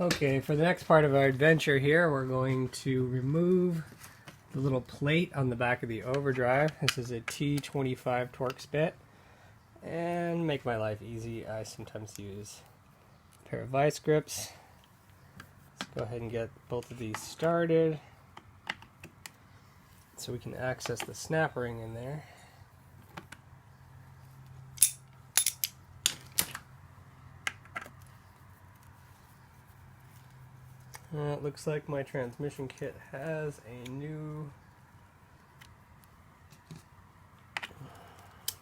Okay, for the next part of our adventure here, we're going to remove the little plate on the back of the overdrive. This is a T25 Torx bit. And make my life easy, I sometimes use a pair of vice grips. Let's go ahead and get both of these started so we can access the snap ring in there. It looks like my transmission kit has a new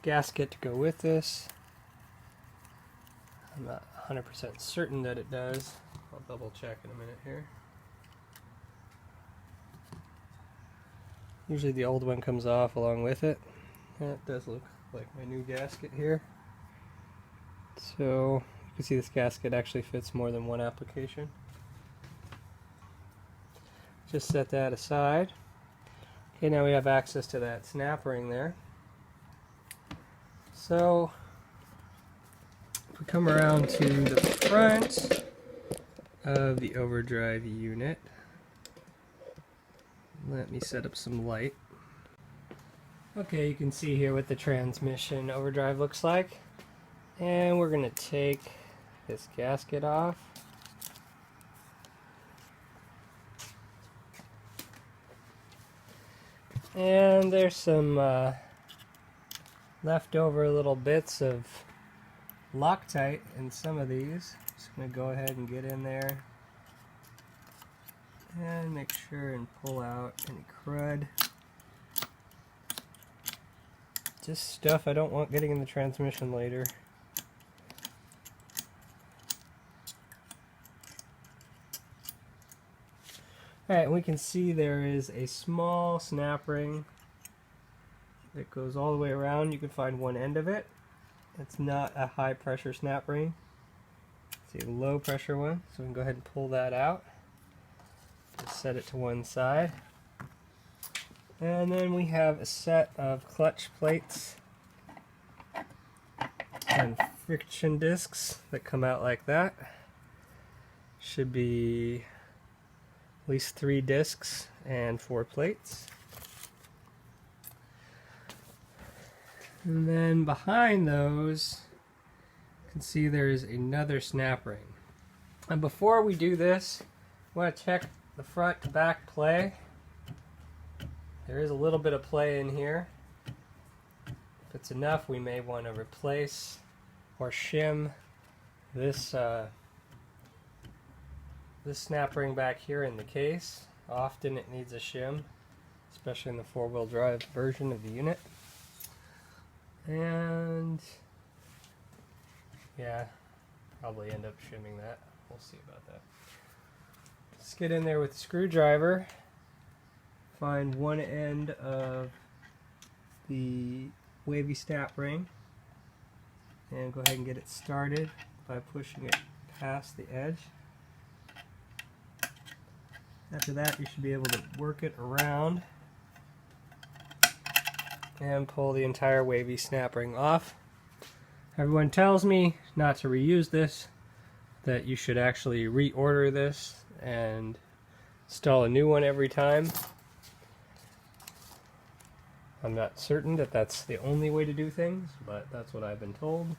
gasket to go with this. I'm not 100% certain that it does. I'll double check in a minute here. Usually the old one comes off along with it. That does look like my new gasket here. So you can see this gasket actually fits more than one application. Just set that aside. Okay, now we have access to that snap ring there. So if we come around to the front of the overdrive unit, let me set up some light. Okay, you can see here what the transmission overdrive looks like. And we're going to take this gasket off. And there's some leftover little bits of Loctite in some of these. Just going to go ahead and get in there and make sure and pull out any crud. Just stuff I don't want getting in the transmission later. Alright, we can see there is a small snap ring that goes all the way around. You can find one end of it. It's not a high pressure snap ring. It's a low pressure one, so we can go ahead and pull that out. Just set it to one side. And then we have a set of clutch plates and friction discs that come out like that. Should be at least 3 discs and 4 plates. And then behind those, you can see there's another snap ring. And before we do this, I want to check the front to back play. There is a little bit of play in here. If it's enough, we may want to replace or shim this this snap ring back here in the case. Often it needs a shim, especially in the 4-wheel drive version of the unit. And yeah, probably end up shimming that. We'll see about that. Let's get in there with the screwdriver. Find one end of the wavy snap ring and go ahead and get it started by pushing it past the edge. After that, you should be able to work it around and pull the entire wavy snap ring off. Everyone tells me not to reuse this, that you should actually reorder this and install a new one every time. I'm not certain that that's the only way to do things, but that's what I've been told.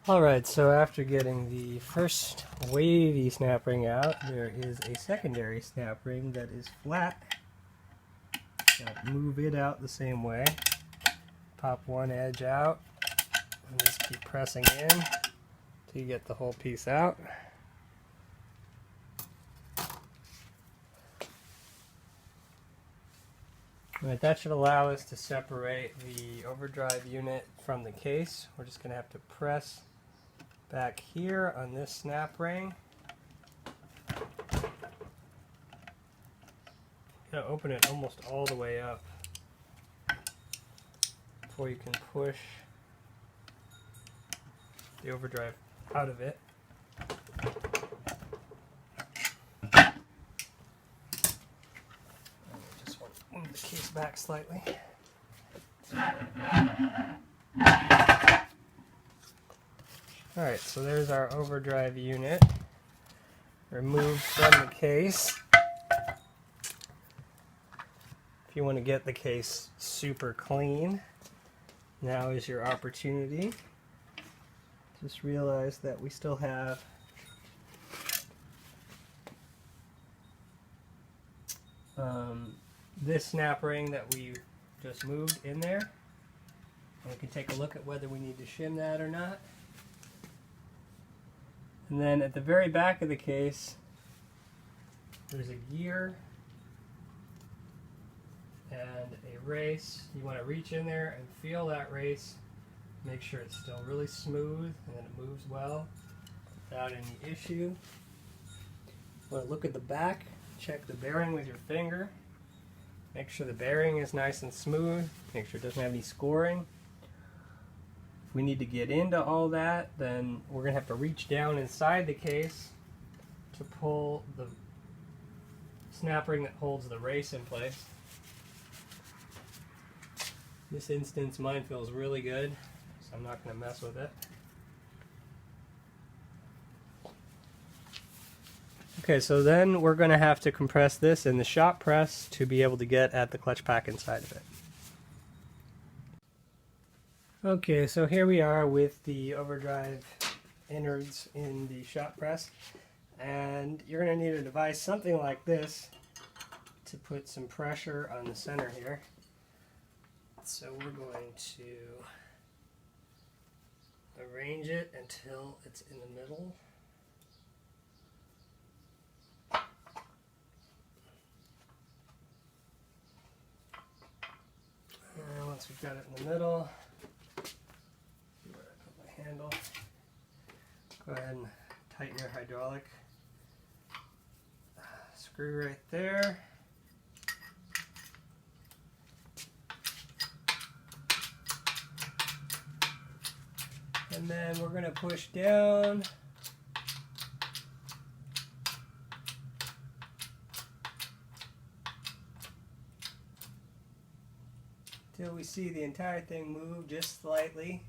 Alright, so after getting the first wavy snap ring out, there is a secondary snap ring that is flat. Now move it out the same way. Pop one edge out and just keep pressing in till you get the whole piece out. Right, that should allow us to separate the overdrive unit from the case. We're just going to have to press back here on this snap ring. You gotta open it almost all the way up before you can push the overdrive out of it. Just want to move the case back slightly. Alright, so there's our overdrive unit removed from the case. If you want to get the case super clean, now is your opportunity. Just realize that we still have this snap ring that we just moved in there. And we can take a look at whether we need to shim that or not. And then at the very back of the case, there's a gear and a race. You want to reach in there and feel that race. Make sure it's still really smooth and that it moves well without any issue. You want to look at the back, check the bearing with your finger. Make sure the bearing is nice and smooth. Make sure it doesn't have any scoring. If we need to get into all that, then we're going to have to reach down inside the case to pull the snap ring that holds the race in place. In this instance, mine feels really good, so I'm not going to mess with it. Okay, so then we're going to have to compress this in the shop press to be able to get at the clutch pack inside of it. Okay, so here we are with the overdrive innards in the shop press, and you're going to need a device something like this to put some pressure on the center here. So we're going to arrange it until it's in the middle. And once we've got it in the middle, where I put my handle, go ahead and tighten your hydraulic screw right there. And then we're going to push down till we see the entire thing move just slightly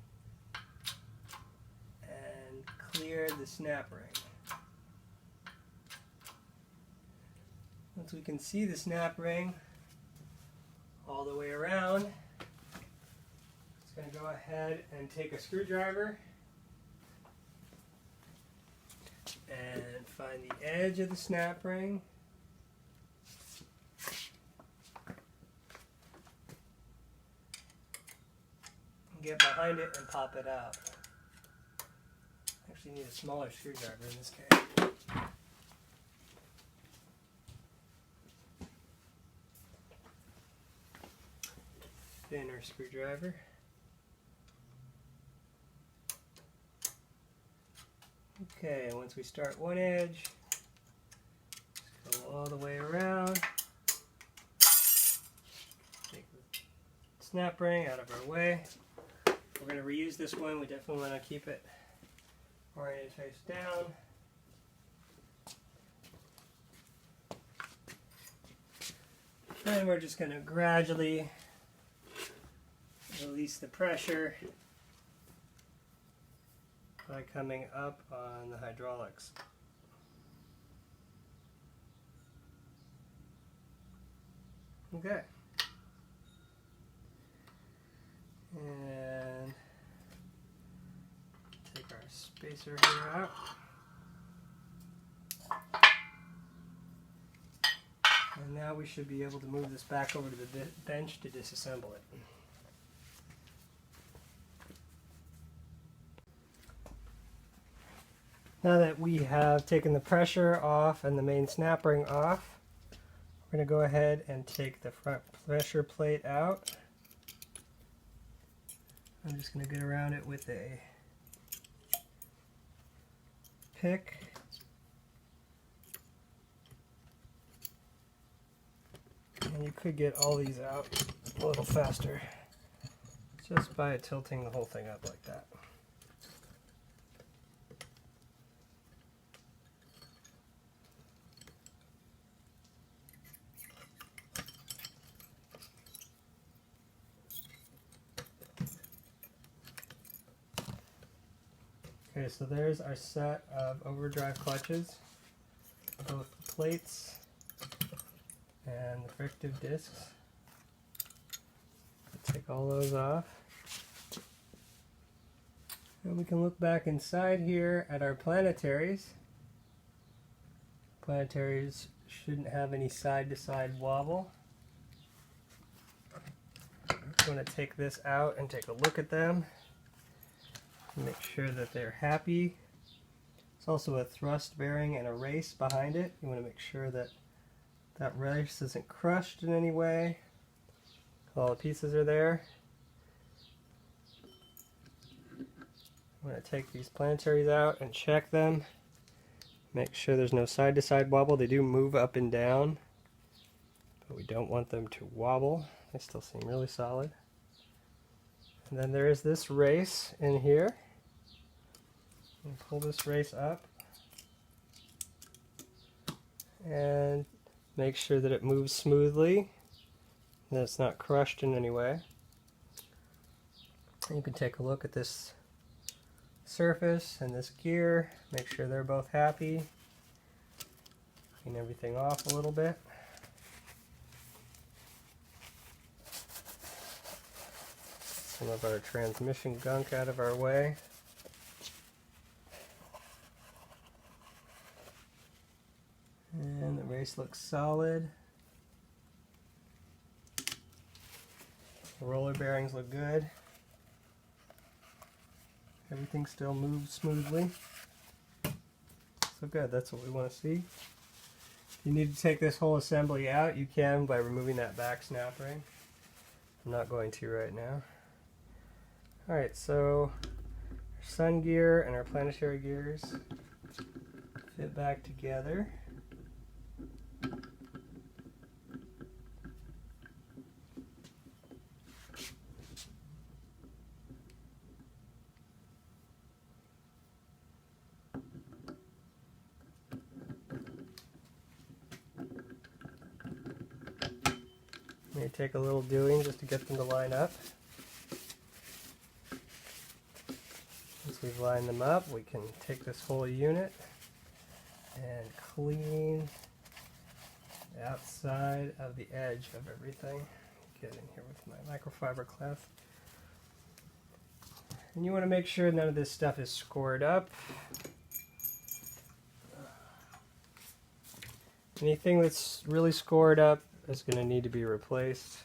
and clear the snap ring. Once we can see the snap ring all the way around, going to go ahead and take a screwdriver and find the edge of the snap ring. Get behind it and pop it out. Actually need a smaller screwdriver in this case. Thinner screwdriver. Okay, once we start one edge, just go all the way around. Take the snap ring out of our way. We're going to reuse this one. We definitely want to keep it oriented face down. And we're just going to gradually release the pressure by coming up on the hydraulics. Okay. And take our spacer here out. And now we should be able to move this back over to the bench to disassemble it. Now that we have taken the pressure off and the main snap ring off, we're going to go ahead and take the front pressure plate out. I'm just going to get around it with a pick. And you could get all these out a little faster just by tilting the whole thing up like that. Okay, so there's our set of overdrive clutches, both the plates and the frictive discs. Take all those off. And we can look back inside here at our planetaries. Planetaries shouldn't have any side-to-side wobble. I'm going to take this out and take a look at them. Make sure that they're happy. There's also a thrust bearing and a race behind it. You want to make sure that that race isn't crushed in any way. All the pieces are there. I'm going to take these planetaries out and check them. Make sure there's no side-to-side wobble. They do move up and down, but we don't want them to wobble. They still seem really solid. And then there is this race in here. Pull this race up and make sure that it moves smoothly, that it's not crushed in any way. You can take a look at this surface and this gear, make sure they're both happy. Clean everything off a little bit. Some of our transmission gunk out of our way. And the race looks solid. The roller bearings look good. Everything still moves smoothly. So good, that's what we want to see. If you need to take this whole assembly out, you can by removing that back snap ring. I'm not going to right now. Alright, so our sun gear and our planetary gears fit back together. May take a little doing just to get them to line up. Once we've lined them up, we can take this whole unit and clean the outside of the edge of everything. Get in here with my microfiber cloth. And you want to make sure none of this stuff is scored up. Anything that's really scored up is going to need to be replaced.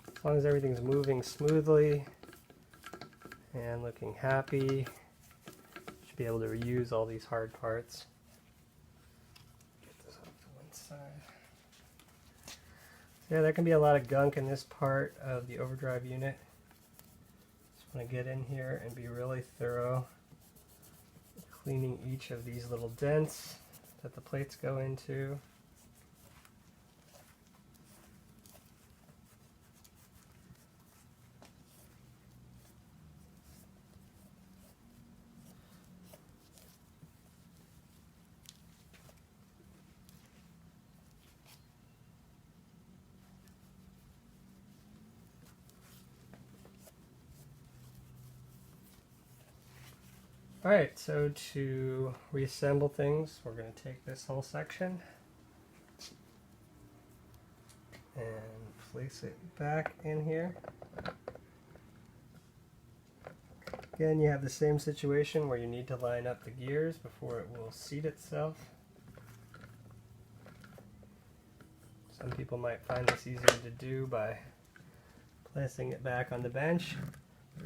As long as everything's moving smoothly and looking happy, you should be able to reuse all these hard parts. Get this off to one side. So yeah, there can be a lot of gunk in this part of the overdrive unit. Just want to get in here and be really thorough, cleaning each of these little dents that the plates go into. Alright, so to reassemble things, we're going to take this whole section and place it back in here. Again, you have the same situation where you need to line up the gears before it will seat itself. Some people might find this easier to do by placing it back on the bench.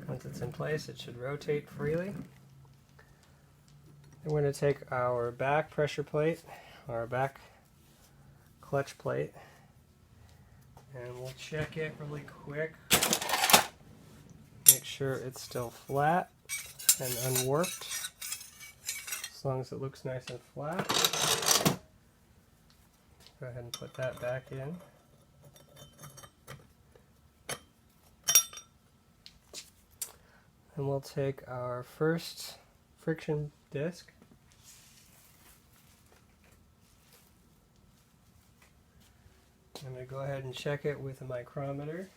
Once it's in place, it should rotate freely. And we're going to take our back pressure plate, our back clutch plate, and we'll check it really quick. Make sure it's still flat and unwarped, as long as it looks nice and flat. Go ahead and put that back in. And we'll take our first friction disc. I'm going to go ahead and check it with a micrometer.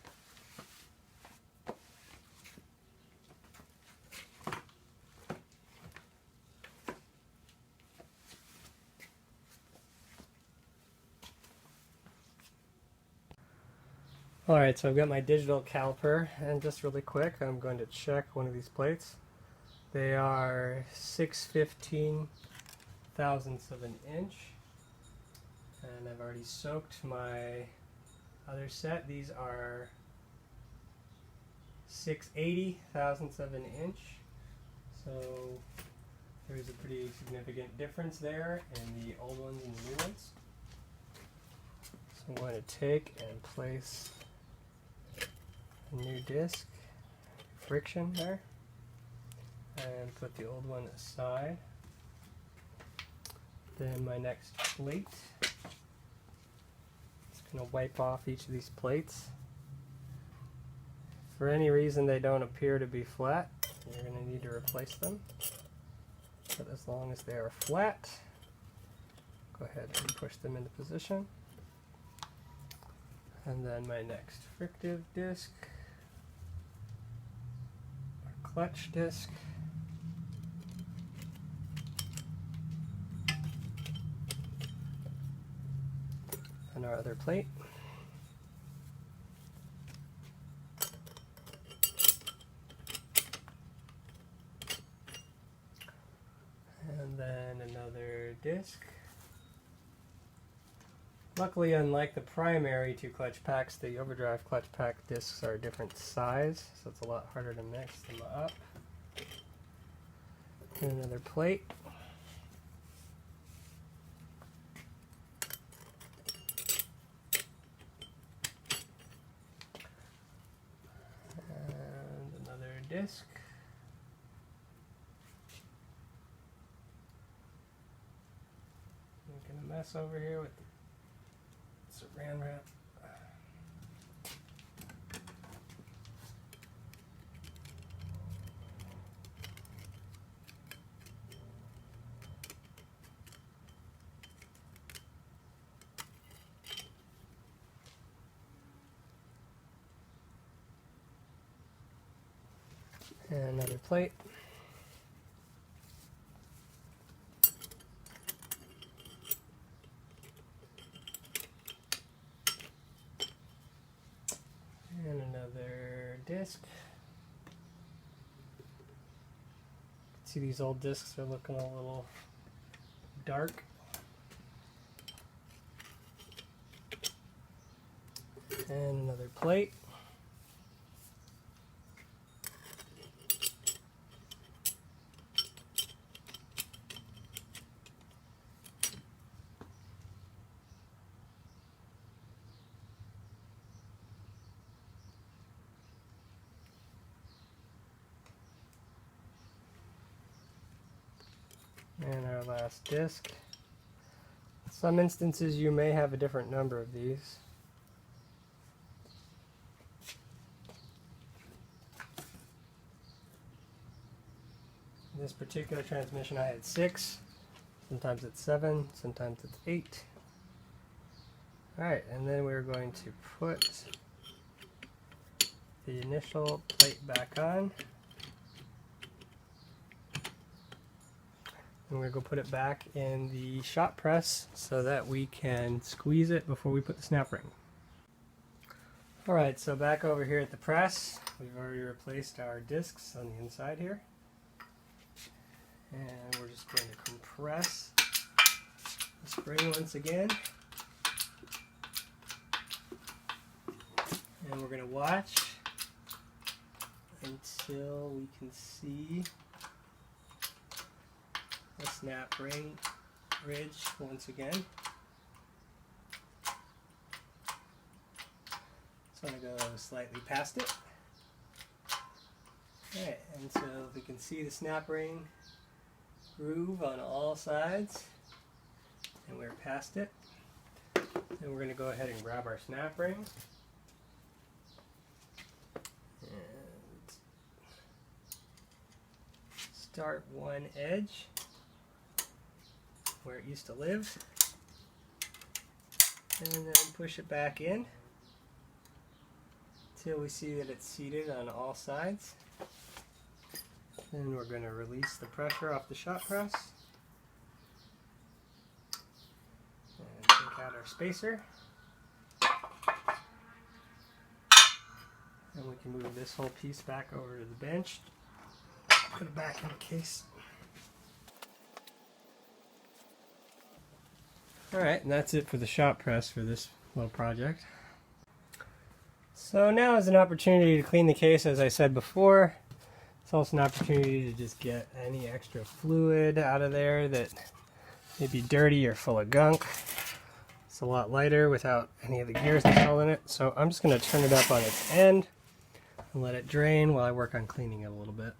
Alright, so I've got my digital caliper, and just really quick, I'm going to check one of these plates. They are 6/15 thousandths of an inch, and I've already soaked my other set. These are 6/80 thousandths of an inch, so there's a pretty significant difference there in the old ones and the new ones. So I'm going to take and place a new disc, friction there, and put the old one aside. Then my next plate, just going to wipe off each of these plates. If for any reason they don't appear to be flat, you're going to need to replace them. But as long as they are flat, go ahead and push them into position. And then my next frictive disc, or clutch disc, and our other plate. And then another disc. Luckily, unlike the primary two clutch packs, the overdrive clutch pack discs are a different size, so it's a lot harder to mix them up. And another plate. And another disc. Making a mess over here with the Saran wrap. And another plate. And another disc. See, these old discs are looking a little dark. And another plate. And our last disc. In some instances you may have a different number of these. In this particular transmission I had 6, sometimes it's 7, sometimes it's 8. Alright, and then we're going to put the initial plate back on. And we're going to go put it back in the shop press so that we can squeeze it before we put the snap ring. Alright, so back over here at the press, we've already replaced our discs on the inside here. And we're just going to compress the spring once again. And we're going to watch until we can see the snap ring ridge once again. So I'm going to go slightly past it. Alright, until we can see the snap ring groove on all sides, and we're past it. Then we're going to go ahead and grab our snap ring and start one edge where it used to live, and then push it back in until we see that it's seated on all sides. Then we're going to release the pressure off the shop press and take out our spacer. And we can move this whole piece back over to the bench. Put it back in the case. Alright, and that's it for the shop press for this little project. So now is an opportunity to clean the case, as I said before. It's also an opportunity to just get any extra fluid out of there that may be dirty or full of gunk. It's a lot lighter without any of the gears installed in it. So I'm just going to turn it up on its end and let it drain while I work on cleaning it a little bit.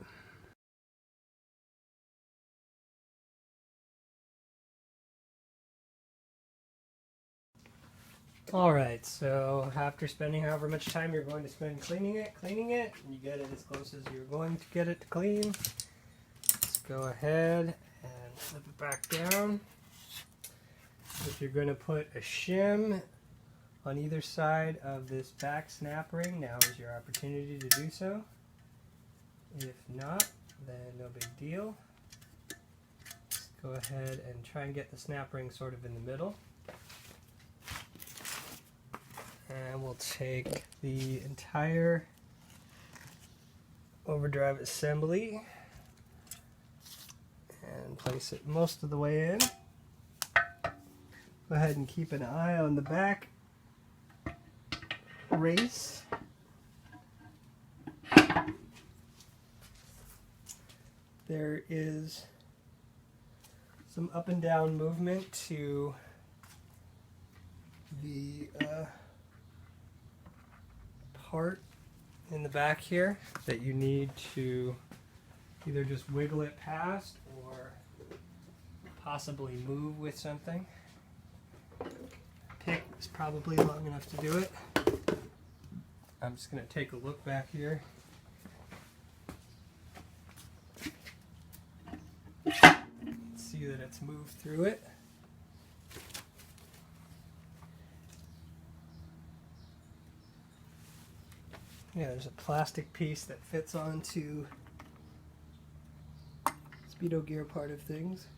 Alright, so after spending however much time you're going to spend cleaning it, you get it as close as you're going to get it to clean. Let's go ahead and flip it back down. If you're going to put a shim on either side of this back snap ring, now is your opportunity to do so. If not, then no big deal. Let's go ahead and try and get the snap ring sort of in the middle. And we'll take the entire overdrive assembly and place it most of the way in. Go ahead and keep an eye on the back race. There is some up and down movement to the part in the back here that you need to either just wiggle it past or possibly move with something. Pick is probably long enough to do it. I'm just going to take a look back here. See that it's moved through it. Yeah, there's a plastic piece that fits onto speedo gear part of things.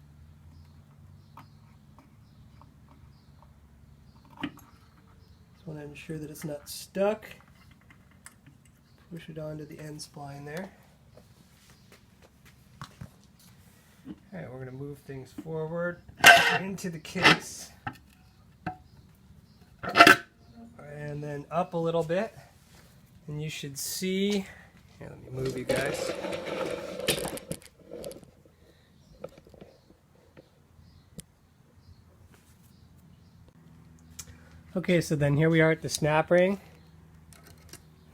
Just want to ensure that it's not stuck. Push it onto the end spline there. Alright, we're going to move things forward into the case. And then up a little bit. And you should see, here, let me move you guys. Okay, so then here we are at the snap ring.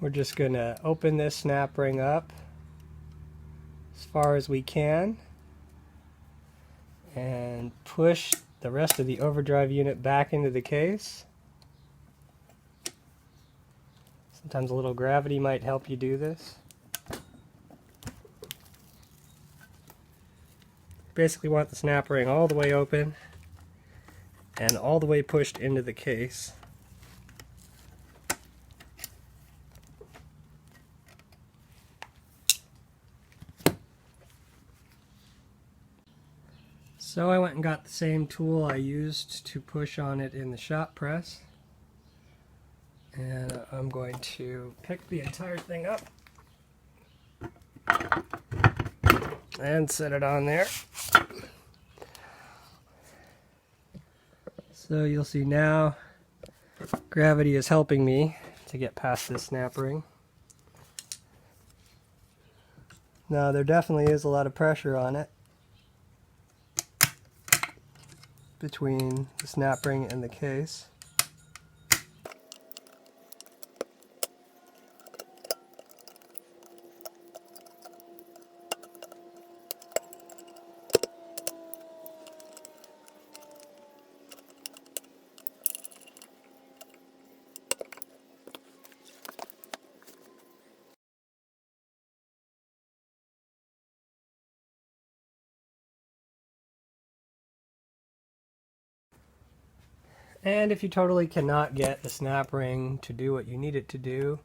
We're just going to open this snap ring up as far as we can and push the rest of the overdrive unit back into the case. Sometimes a little gravity might help you do this. Basically want the snap ring all the way open and all the way pushed into the case. So I went and got the same tool I used to push on it in the shop press. And I'm going to pick the entire thing up and set it on there. So you'll see now gravity is helping me to get past this snap ring. Now there definitely is a lot of pressure on it between the snap ring and the case. And if you totally cannot get the snap ring to do what you need it to do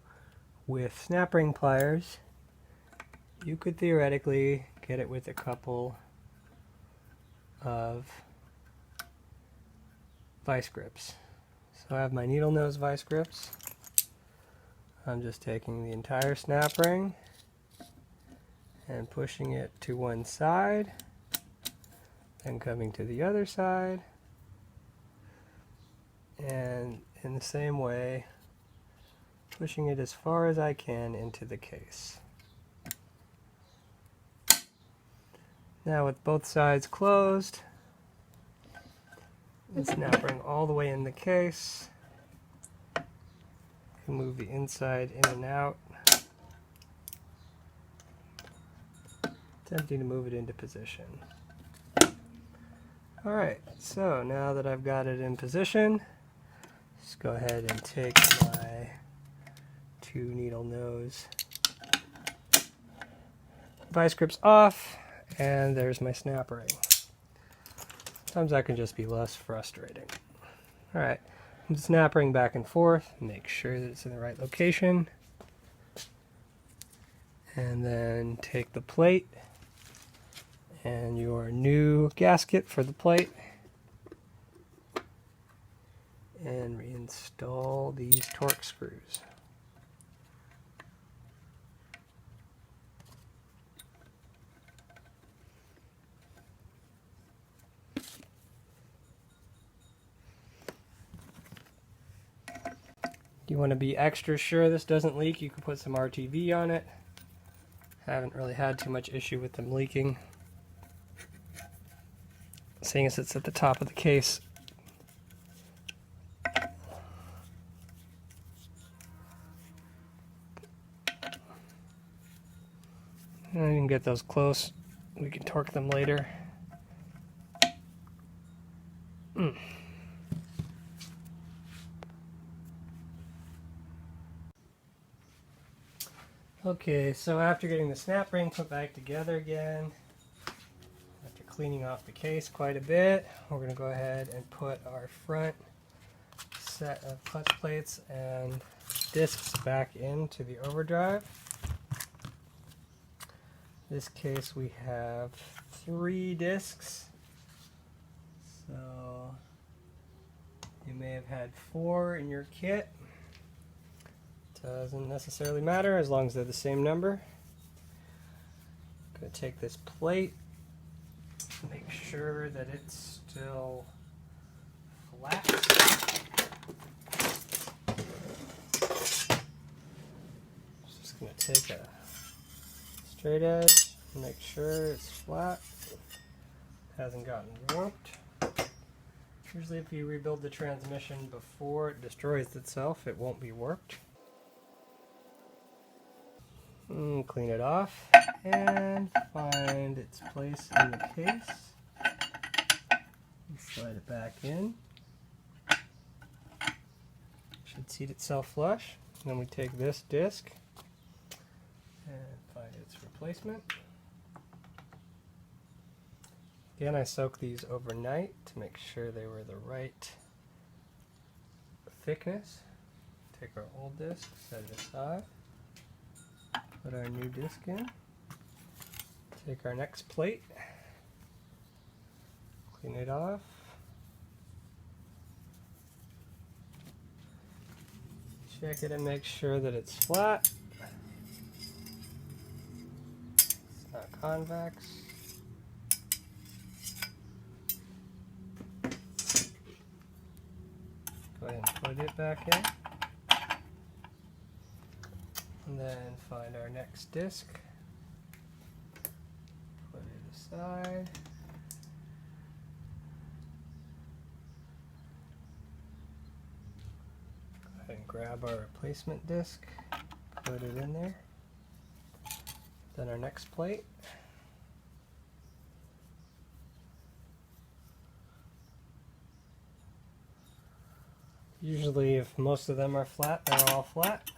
with snap ring pliers, you could theoretically get it with a couple of vice grips. So I have my needle nose vice grips. I'm just taking the entire snap ring and pushing it to one side, then coming to the other side, and in the same way pushing it as far as I can into the case. Now with both sides closed, the snap ring all the way in the case, move the inside in and out, attempting to move it into position. Alright, so now that I've got it in position, just go ahead and take my 2 needle nose vice grips off, and there's my snap ring. Sometimes that can just be less frustrating. Alright, move the snap ring back and forth, make sure that it's in the right location, and then take the plate and your new gasket for the plate and reinstall these torque screws. You want to be extra sure this doesn't leak, you can put some RTV on it. Haven't really had too much issue with them leaking, seeing as it's at the top of the case. And you can get those close, we can torque them later. Okay, so after getting the snap ring put back together again, after cleaning off the case quite a bit, we're going to go ahead and put our front set of clutch plates and discs back into the overdrive. In this case we have 3 discs, so you may have had 4 in your kit. Doesn't necessarily matter as long as they're the same number. I'm going to take this plate, make sure that it's still flat. Just going to take a straight edge, make sure it's flat, hasn't gotten warped. Usually if you rebuild the transmission before it destroys itself, it won't be warped. Clean it off and find its place in the case. And slide it back in. Should seat itself flush. And then we take this disc and find its replacement. Again, I soak these overnight to make sure they were the right thickness. Take our old disc, set it aside. Put our new disc in, take our next plate, clean it off, check it and make sure that it's flat, it's not convex. Go ahead and put it back in. And then find our next disc, put it aside, go ahead and grab our replacement disc, put it in there, then our next plate, usually if most of them are flat, they're all flat.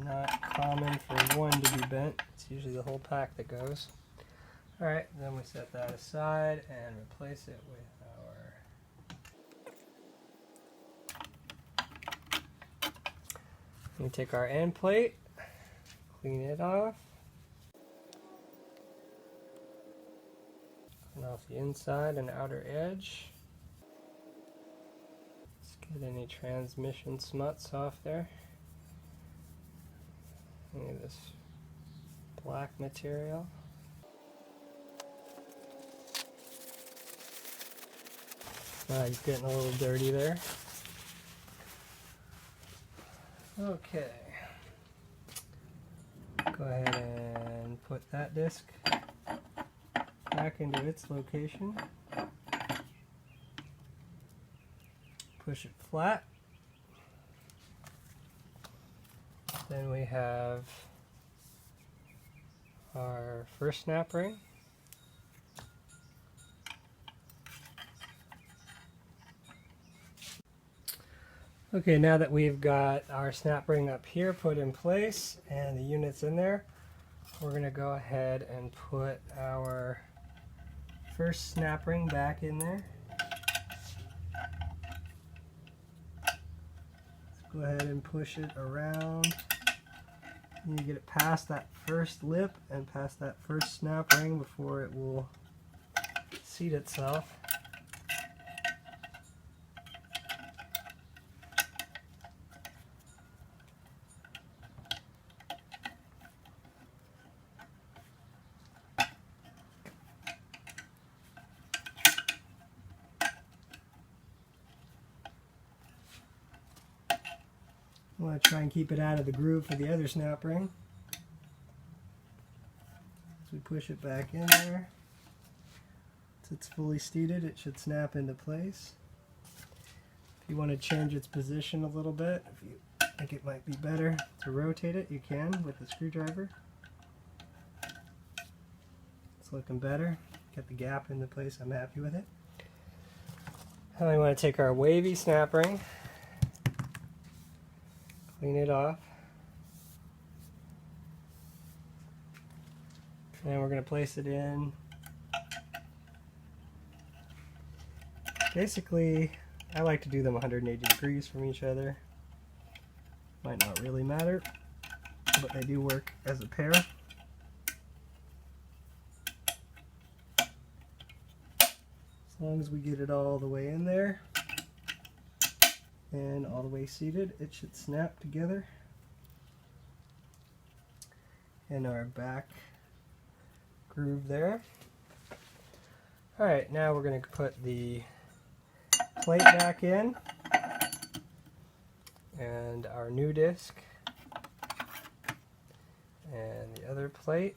Not common for one to be bent. It's usually the whole pack that goes. Alright, then we set that aside and replace it with our... We take our end plate, clean it off, clean off the inside and outer edge. Get any transmission smuts off there. Any of this black material. He's getting a little dirty there. Okay. Go ahead and put that disc back into its location. Push it flat. Then we have our first snap ring. Okay, now that we've got our snap ring up here put in place and the unit's in there, we're going to go ahead and put our first snap ring back in there. Let's go ahead and push it around. You get it past that first lip and past that first snap ring before it will seat itself. I want to try and keep it out of the groove for the other snap ring. As we push it back in there, once it's fully seated, it should snap into place. If you want to change its position a little bit, if you think it might be better to rotate it, you can with the screwdriver. It's looking better. Get the gap into place, I'm happy with it. Now we want to take our wavy snap ring, clean it off, and we're going to place it in. Basically, I like to do them 180 degrees from each other. Might not really matter, but they do work as a pair. As long as we get it all the way in there and all the way seated, it should snap together. And our back groove there. Alright, now we're going to put the plate back in and our new disc and the other plate.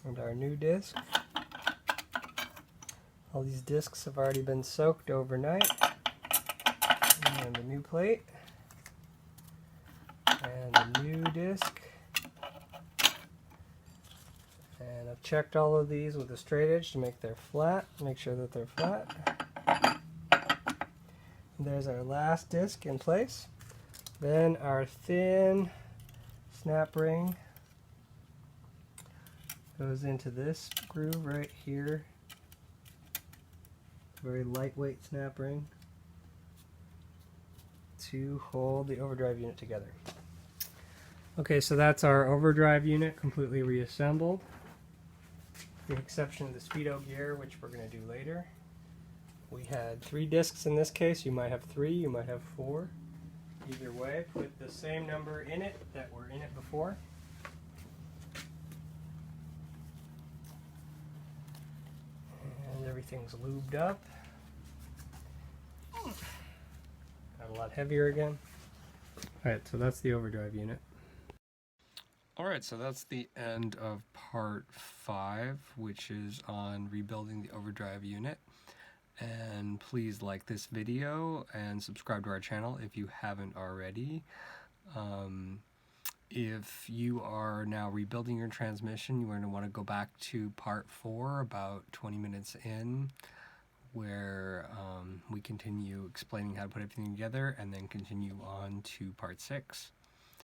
And our new disc. All these discs have already been soaked overnight. And the new plate. And the new disc. And I've checked all of these with a straight edge to make sure that they're flat. And there's our last disc in place. Then our thin snap ring goes into this groove right here. Very lightweight snap ring to hold the overdrive unit together. Okay, so that's our overdrive unit completely reassembled, with the exception of the speedo gear, which we're going to do later. We had 3 discs in this case. You might have 3, you might have 4. Either way, put the same number in it that were in it before. And everything's lubed up. Got a lot heavier again. Alright, so that's the overdrive unit. Alright, so that's the end of part 5, which is on rebuilding the overdrive unit. And please like this video and subscribe to our channel if you haven't already. If you are now rebuilding your transmission, you're going to want to go back to part 4 about 20 minutes in, where we continue explaining how to put everything together, and then continue on to part 6.